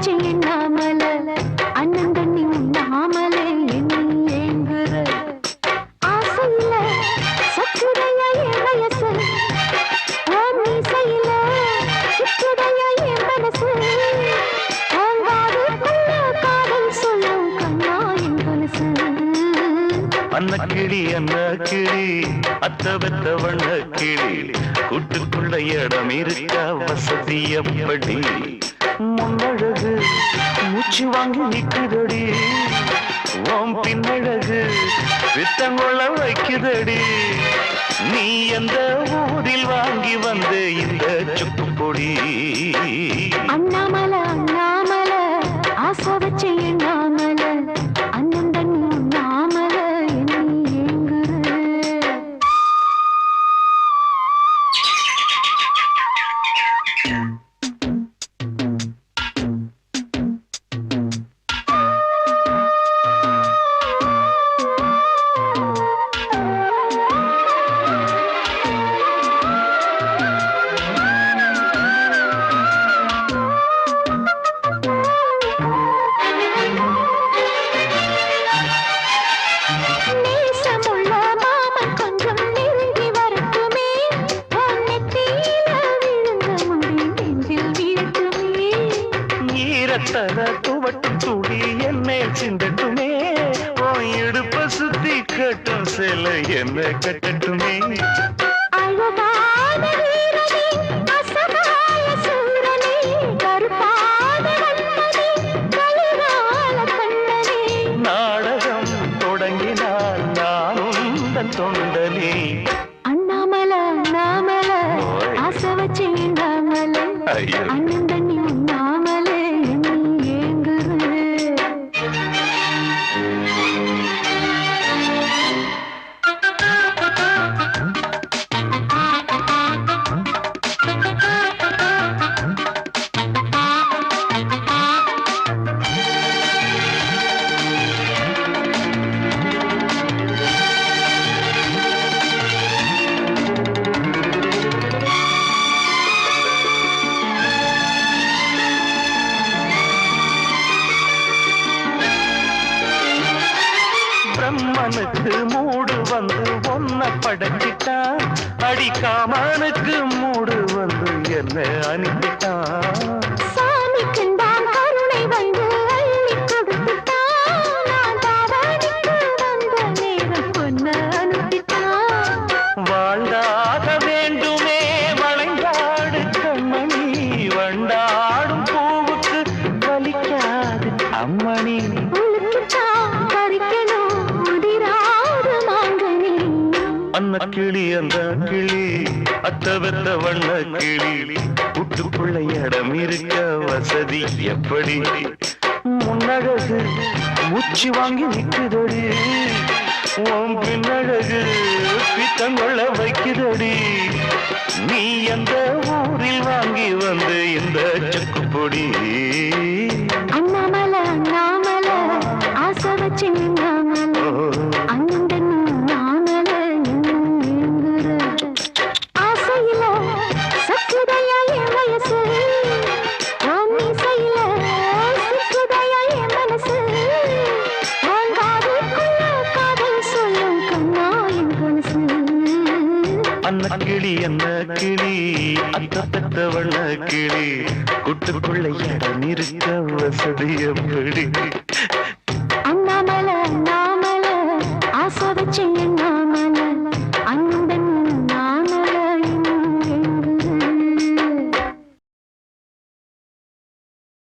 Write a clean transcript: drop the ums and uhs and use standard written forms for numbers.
வச்சு எண்ணாமல அண்ணன் தண்ணி உண்ணாமலே என்னை ஏங்குற ஆசையில சக்குதையா என் வயசு மீசையில சுற்றுதையா என் மனசு காதல் சொல்லும் கண்ணா என் கொலுசு அன்ன கிளி அத்த பெத்த வண்ண கிளி கூட்டுக்குள்ள இடம் இருக்க வசதி எப்படி முன்னழகு மூச்சு வாங்கி நிக்குதடி ஓம் பின்னழகு வித்தங்கொள்ள வைக்குதடி நீ எந்த ஊரில் வாங்கி வந்து இந்த சுக்கு பொடி அண்ணாமல அண்ணாமல ஆசை வச்சு எண்ணாமல அண்ணன் தண்ணி உண்ணாமல என்னை ஏங்குற துவட்டும் துடி என்னை சிந்தட்டுமே இடுப்ப சுத்தி கட்டும் சில என்ன கட்டட்டுமே நாடகம் தொடங்கினால் நானும் தன் தொண்டனே அண்ணாமல அண்ணாமல ஆசை வச்சு எண்ணாமல அண்ணன் தண்ணி உண்ணாமலே என்னை ஏங்குற பிரம்மனுக்கு மூடு வந்து ஒன்ன படைச்சிட்டான் அடிக்காமனுக்கு மூடு வந்து என்ன அனுப்பிட்டான் சாமி கண்டான் கருணை வந்து அள்ளி கொடுத்துட்டான் நான் தாவணிக்கு வந்த நேரம் பொன்ன அனுப்பிட்டான் வாழ்ந்தாக வேண்டுமே வளைந்தாடு கண்மணி வண்டாடும் பூவுக்கு வலிக்காது அம்மணி அன்ன கிளி அந்த கிளி அத்த வெத்த வண்ண கிளி கூட்டுக்குள்ள இடம் இருக்க வசதி எப்படி முன்னழகு மூச்சு வாங்கி நிக்குதடி ஓம் பின்னழகு பித்தங்கொள்ள வைக்குதடி நீ எந்த ஊரில் வாங்கி வந்து இந்த சக்கு பொடி அண்ணாமல அண்ணாமல ஆசை வச்சு எண்ணாமல அண்ணன் தண்ணி உண்ணாமல என்னை ஏங்குற ஆசையில சக்குதையா என் வயசு மீசையில சுற்றுதையா என் மனசு காதல் சொல்லும் கண்ணா என் கொலுசு அன்ன கிளி அத்த பெத்த வண்ண கிளி கூட்டுக்குள்ள இடம் இருக்க வசதி எப்படி அண்ணாமல அண்ணாமல ஆசை வச்சு